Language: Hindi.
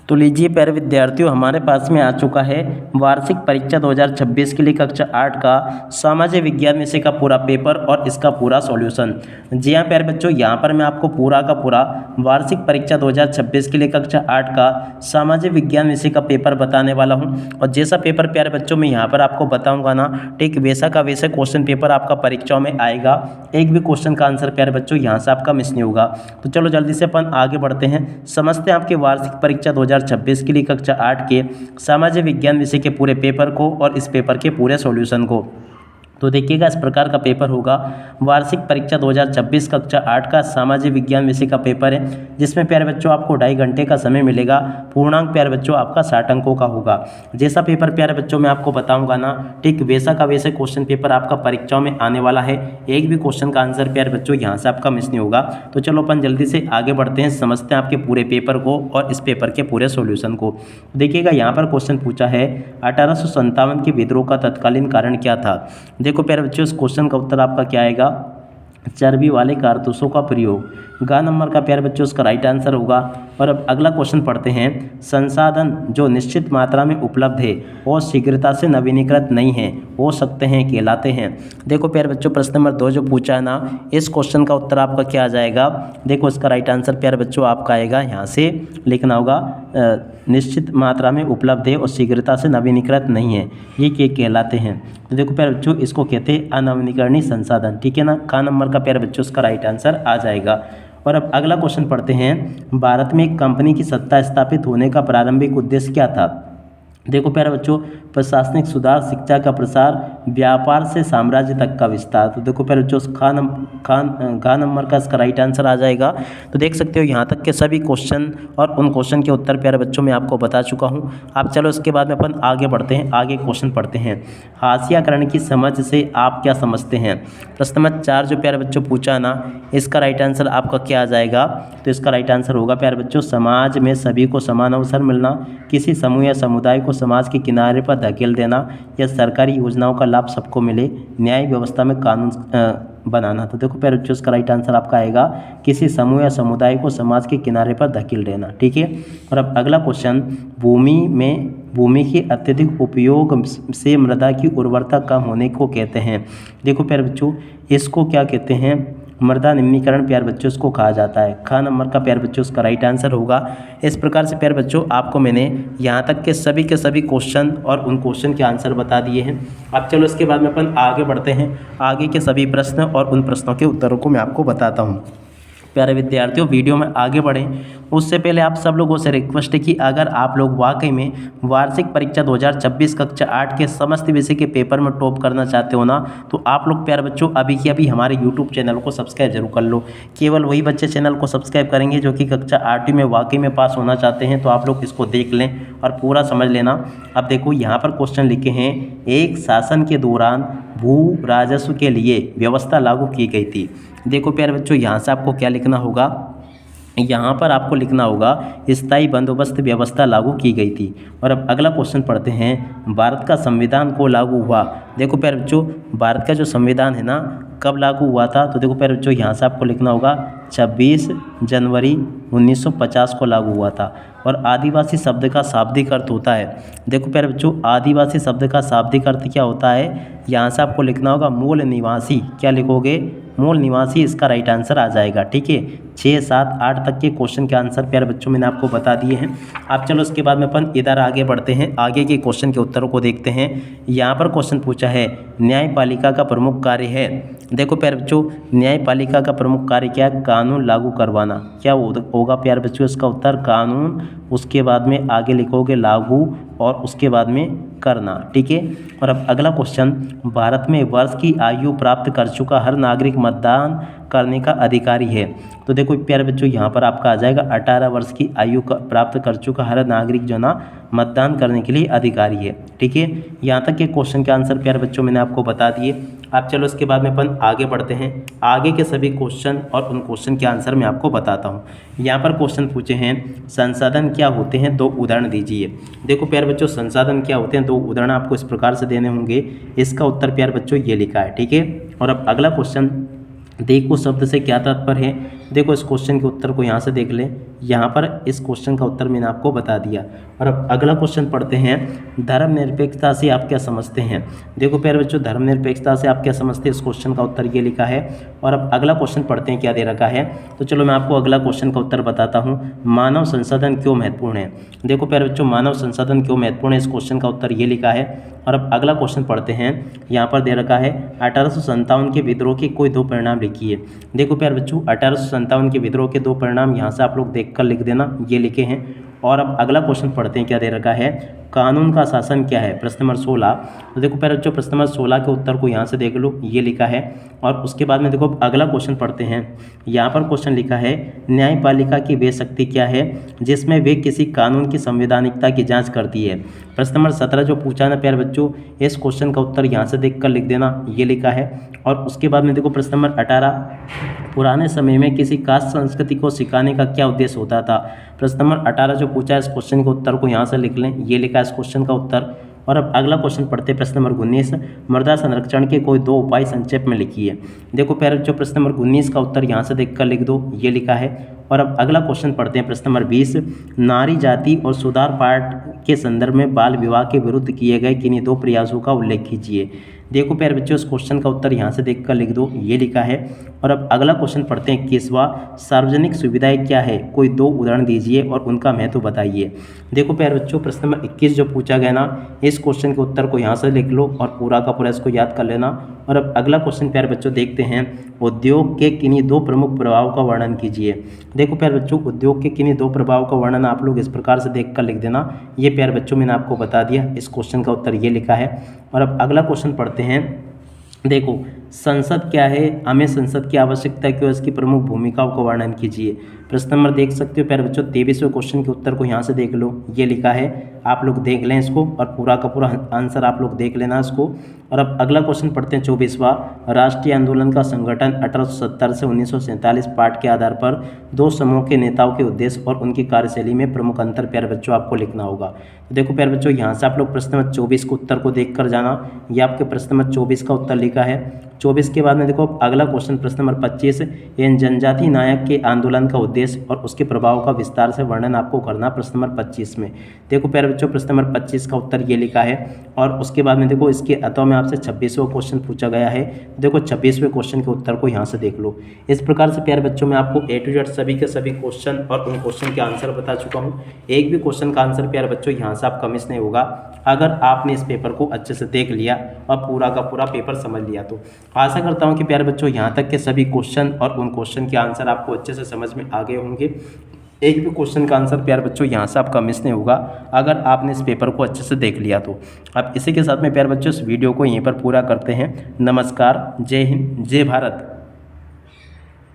तो लीजिए प्यारे विद्यार्थियों, हमारे पास में आ चुका है वार्षिक परीक्षा 2026 के लिए कक्षा 8 का सामाजिक विज्ञान विषय का पूरा पेपर और इसका पूरा सॉल्यूशन। जी हाँ प्यारे बच्चों, यहाँ पर मैं आपको पूरा का पूरा वार्षिक परीक्षा 2026 के लिए कक्षा 8 का सामाजिक विज्ञान विषय का पेपर बताने वाला हूँ। और जैसा पेपर प्यारे बच्चों मैं यहाँ पर आपको बताऊँगा ना, ठीक वैसा का वैसे क्वेश्चन पेपर आपका परीक्षाओं में आएगा। एक भी क्वेश्चन का आंसर प्यारे बच्चों यहाँ से आपका मिस नहीं होगा। तो चलो जल्दी से अपन आगे बढ़ते हैं, समझते हैं आपके वार्षिक परीक्षा 2026 के लिए कक्षा 8 के सामाजिक विज्ञान विषय के पूरे पेपर को और इस पेपर के पूरे सॉल्यूशन को। तो देखिएगा, इस प्रकार का पेपर होगा। वार्षिक परीक्षा 2026 कक्षा 8 का सामाजिक विज्ञान विषय का पेपर है, जिसमें प्यारे बच्चों आपको 2.5 घंटे का समय मिलेगा। पूर्णांक प्यारे बच्चों आपका 60 अंकों का होगा। जैसा पेपर प्यारे बच्चों मैं आपको बताऊंगा ना, ठीक वैसा का वैसे क्वेश्चन पेपर आपका परीक्षाओं में आने वाला है। एक भी क्वेश्चन का आंसर प्यारे बच्चों यहाँ से आपका मिस नहीं होगा। तो चलो अपन जल्दी से आगे बढ़ते हैं, समझते हैं आपके पूरे पेपर को और इस पेपर के पूरे सोल्यूशन को। देखिएगा, यहाँ पर क्वेश्चन पूछा है 1857 के विद्रोह का तत्कालीन कारण क्या था। देखो प्यारे बच्चों, इस क्वेश्चन का उत्तर आपका क्या आएगा, चर्बी वाले कारतूसों का प्रयोग। ग नंबर का प्यारे बच्चों उसका राइट आंसर होगा। और अब अगला क्वेश्चन पढ़ते हैं, संसाधन जो निश्चित मात्रा में उपलब्ध है और शीघ्रता से नवीनीकृत नहीं है हो सकते हैं कहलाते हैं। देखो प्यारे बच्चों, प्रश्न नंबर 2 जो पूछा है ना, इस क्वेश्चन का उत्तर आपका क्या आ जाएगा। देखो इसका राइट आंसर प्यारे बच्चों आपका आएगा, यहाँ से लिखना होगा निश्चित मात्रा में उपलब्ध है और शीघ्रता से नवीनीकृत नहीं है, ये कहलाते हैं। तो देखो प्यारे बच्चों, इसको कहते हैं अनवीनीकरणीय संसाधन, ठीक है ना। क नंबर का प्यारे बच्चों उसका राइट आंसर आ जाएगा। और अब अगला क्वेश्चन पढ़ते हैं, भारत में एक कंपनी की सत्ता स्थापित होने का प्रारंभिक उद्देश्य क्या था। देखो प्यारे बच्चों, प्रशासनिक सुधार, शिक्षा का प्रसार, व्यापार से साम्राज्य तक का विस्तार। तो देखो प्यारे बच्चों गा नंबर का इसका राइट आंसर आ जाएगा। तो देख सकते हो यहाँ तक के सभी क्वेश्चन और उन क्वेश्चन के उत्तर प्यारे बच्चों मैं आपको बता चुका हूँ। अब चलो इसके बाद में अपन आगे बढ़ते हैं, आगे क्वेश्चन पढ़ते हैं। हाशियाकरण की समझ से आप क्या समझते हैं। प्रश्न नंबर 4 जो प्यारे बच्चों पूछा ना, इसका राइट आंसर आपका क्या आ जाएगा। तो इसका राइट आंसर होगा प्यारे बच्चों, समाज में सभी को समान अवसर मिलना, किसी समूह या समुदाय को समाज के किनारे पर धकेल देना, या सरकारी योजनाओं का लाभ सबको मिले, न्याय व्यवस्था में कानून बनाना। तो देखो प्यारे बच्चों, इसका राइट आंसर आपका आएगा, किसी समूह या समुदाय को समाज के किनारे पर धकेल देना, ठीक है। और अब अगला क्वेश्चन, भूमि के अत्यधिक उपयोग से मृदा की उर्वरता कम होने को कहते हैं। देखो प्यारे बच्चों, इसको क्या कहते हैं, मृदा निम्नीकरण प्यारे बच्चों इसको कहा जाता है। ख नंबर का प्यारे बच्चों उसका राइट आंसर होगा। इस प्रकार से प्यारे बच्चों आपको मैंने यहाँ तक के सभी क्वेश्चन और उन क्वेश्चन के आंसर बता दिए हैं। अब चलो इसके बाद में अपन आगे बढ़ते हैं, आगे के सभी प्रश्न और उन प्रश्नों के उत्तरों को मैं आपको बताता हूँ। प्यारे विद्यार्थियों, वीडियो में आगे बढ़ें उससे पहले आप सब लोगों से रिक्वेस्ट है कि अगर आप लोग वाकई में वार्षिक परीक्षा 2026 कक्षा 8 के समस्त विषय के पेपर में टॉप करना चाहते हो ना, तो आप लोग प्यारे बच्चों अभी के अभी हमारे यूट्यूब चैनल को सब्सक्राइब जरूर कर लो। केवल वही बच्चे चैनल को सब्सक्राइब करेंगे जो कि कक्षा 8 में वाकई में पास होना चाहते हैं। तो आप लोग इसको देख लें और पूरा समझ लेना। अब देखो यहाँ पर क्वेश्चन लिखे हैं, एक शासन के दौरान भू राजस्व के लिए व्यवस्था लागू की गई थी। देखो प्यारे बच्चों, यहाँ से आपको क्या लिखना होगा, यहाँ पर आपको लिखना होगा स्थायी बंदोबस्त व्यवस्था लागू की गई थी। और अब अगला क्वेश्चन पढ़ते हैं, भारत का संविधान को लागू हुआ। देखो प्यारे बच्चों, भारत का जो संविधान है ना, कब लागू हुआ था। तो देखो प्यारे बच्चों, यहाँ से आपको लिखना होगा 26 जनवरी 1950 को लागू हुआ था। और आदिवासी शब्द का शाब्दिक अर्थ होता है। देखो प्यारे बच्चों, आदिवासी शब्द का शाब्दिक अर्थ क्या होता है, यहाँ से आपको लिखना होगा मूल निवासी। क्या लिखोगे, मूल निवासी, इसका राइट आंसर आ जाएगा, ठीक है। 6, 7, 8 तक के क्वेश्चन के आंसर प्यारे बच्चों मैंने आपको बता दिए हैं। अब चलो उसके बाद में अपन इधर आगे बढ़ते हैं, आगे के क्वेश्चन के उत्तरों को देखते हैं। यहाँ पर क्वेश्चन पूछा है, न्यायपालिका का प्रमुख कार्य है। देखो प्यारे बच्चों, न्यायपालिका का प्रमुख कार्य क्या है, कानून लागू करवाना। क्या होगा प्यारे बच्चों इसका उत्तर, कानून, उसके बाद में आगे लिखोगे लागू और उसके बाद में करना, ठीक है। और अब अगला क्वेश्चन, भारत में वर्ष की आयु प्राप्त कर चुका हर नागरिक मतदान करने का अधिकारी है। तो देखो प्यारे बच्चों, यहाँ पर आपका आ जाएगा 18 वर्ष की आयु प्राप्त कर चुका हर नागरिक जो ना मतदान करने के लिए अधिकारी है, ठीक है। यहाँ तक के क्वेश्चन के आंसर प्यारे बच्चों मैंने आपको बता दिए। अब चलो इसके बाद में अपन आगे बढ़ते हैं, आगे के सभी क्वेश्चन और उन क्वेश्चन के आंसर मैं आपको बताता हूँ। यहाँ पर क्वेश्चन पूछे हैं, संसाधन क्या होते हैं, 2 उदाहरण दीजिए। देखो प्यारे बच्चों, संसाधन क्या होते हैं, 2 उदाहरण आपको इस प्रकार से देने होंगे। इसका उत्तर प्यारे बच्चों ये लिखा है, ठीक है। और अब अगला क्वेश्चन, देखो शब्द से क्या तात्पर्य है। देखो इस क्वेश्चन के उत्तर को यहाँ से देख लें, यहाँ पर इस क्वेश्चन का उत्तर मैंने आपको बता दिया। और अब अगला क्वेश्चन पढ़ते हैं, धर्मनिरपेक्षता से आप क्या समझते हैं। देखो प्यारे बच्चों, धर्मनिरपेक्षता से आप क्या समझते हैं, इस क्वेश्चन का उत्तर ये लिखा है। और अब अगला क्वेश्चन पढ़ते हैं क्या दे रखा है। तो चलो मैं आपको अगला क्वेश्चन का उत्तर बताता हूँ, मानव संसाधन क्यों महत्वपूर्ण है। देखो प्यारे बच्चों, मानव संसाधन क्यों महत्वपूर्ण है, इस क्वेश्चन का उत्तर ये लिखा है। और अब अगला क्वेश्चन पढ़ते हैं, यहाँ पर दे रखा है 1857 के विद्रोह के कोई 2 परिणाम लिखिए। देखो प्यारे बच्चों, 1857 के विद्रोह के 2 परिणाम यहाँ से आप लोग देखकर लिख देना, ये लिखे हैं। और अब अगला क्वेश्चन पढ़ते हैं क्या दे रखा है, कानून का शासन क्या है, प्रश्न नंबर 16। तो देखो प्यारे बच्चों, प्रश्न नंबर 16 के उत्तर को यहाँ से देख लो, ये लिखा है। और उसके बाद में देखो अगला क्वेश्चन पढ़ते हैं, यहाँ पर क्वेश्चन लिखा है, न्यायपालिका की वे शक्ति क्या है जिसमें वे किसी कानून की संवैधानिकता की जांच करती है। प्रश्न नंबर 17 जो पूछा ना प्यारे बच्चों, इस क्वेश्चन का उत्तर यहाँ से देख कर लिख देना, ये लिखा है। और उसके बाद में देखो प्रश्न नंबर 18, पुराने समय में किसी कास्ट संस्कृति को सिखाने का क्या उद्देश्य होता था। प्रश्न नंबर 18 जो पूछा है, इस क्वेश्चन के उत्तर को यहाँ से लिख लें, ये लिखा है इस क्वेश्चन का उत्तर। और अब अगला क्वेश्चन पढ़ते हैं, प्रश्न नंबर 19, मृदा संरक्षण के कोई 2 उपाय संक्षेप में लिखिए। देखो प्यारे बच्चों, प्रश्न नंबर 19 का उत्तर यहाँ से देखकर लिख दो, ये लिखा है। और अब अगला क्वेश्चन पढ़ते हैं, प्रश्न नंबर 20, नारी जाति और सुधार पाठ के संदर्भ में बाल विवाह के विरुद्ध किए गए किन्हीं 2 प्रयासों का उल्लेख कीजिए। देखो प्यारे बच्चों, इस क्वेश्चन का उत्तर यहाँ से देखकर लिख दो, ये लिखा है। और अब अगला क्वेश्चन पढ़ते हैं, 21वां, सार्वजनिक सुविधाएं क्या है, कोई 2 उदाहरण दीजिए और उनका महत्व बताइए। देखो प्यारे बच्चों, प्रश्न नंबर 21 जो पूछा गया ना, इस क्वेश्चन के उत्तर को यहाँ से लिख लो और पूरा का पूरा इसको याद कर लेना। और अब अगला क्वेश्चन प्यारे बच्चों देखते हैं, उद्योग के किन्हीं 2 प्रमुख प्रभाव का वर्णन कीजिए। देखो प्यारे बच्चों, उद्योग के किन्हीं 2 प्रभाव का वर्णन आप लोग इस प्रकार से देखकर लिख देना, ये प्यारे बच्चों मैंने आपको बता दिया, इस क्वेश्चन का उत्तर ये लिखा है। और अब अगला क्वेश्चन पढ़ते हैं, देखो संसद क्या है, हमें संसद की आवश्यकता क्यों, इसकी प्रमुख भूमिकाओं का वर्णन कीजिए। प्रश्न नंबर देख सकते हो प्यारे बच्चों, 23वें क्वेश्चन के उत्तर को यहाँ से देख लो, ये लिखा है, आप लोग देख लें इसको और पूरा का पूरा आंसर आप लोग देख लेना इसको। और अब अगला क्वेश्चन पढ़ते हैं, 24वां, राष्ट्रीय आंदोलन का संगठन 1870 से 1947 पाठ के आधार पर 2 समूह के नेताओं के उद्देश्य और उनकी कार्यशैली में प्रमुख अंतर प्यारे बच्चों आपको लिखना होगा। तो देखो प्यारे बच्चों, यहाँ से आप लोग प्रश्न नंबर 24 के उत्तर को देख कर जाना, ये आपके प्रश्न नंबर 24 का उत्तर लिखा है। 24 के बाद में देखो अगला क्वेश्चन प्रश्न नंबर 25, इन जनजाति नायक के आंदोलन का उद्देश्य और उसके प्रभाव का विस्तार से वर्णन आपको करना प्रश्न नंबर 25 में। देखो प्यारे बच्चों, प्रश्न नंबर 25 का उत्तर ये लिखा है। और उसके बाद में देखो इसके अतः में आपसे 26वां क्वेश्चन पूछा गया है। देखो 26वें क्वेश्चन के उत्तर को यहाँ से देख लो। इस प्रकार से प्यारे बच्चों मैं आपको A to Z सभी के सभी क्वेश्चन और उन क्वेश्चन के आंसर बता चुका हूँ। एक भी क्वेश्चन का आंसर प्यारे बच्चों यहाँ से आपका मिस नहीं होगा अगर आपने इस पेपर को अच्छे से देख लिया और पूरा का पूरा पेपर समझ लिया। तो आशा करता हूँ कि प्यारे बच्चों यहाँ तक के सभी क्वेश्चन और उन क्वेश्चन के आंसर आपको अच्छे से समझ में आ गए होंगे। एक भी क्वेश्चन का आंसर प्यारे बच्चों यहाँ से आपका मिस नहीं होगा अगर आपने इस पेपर को अच्छे से देख लिया। तो अब इसी के साथ में प्यारे बच्चों इस वीडियो को यहीं पर पूरा करते हैं। नमस्कार, जय हिंद, जय भारत।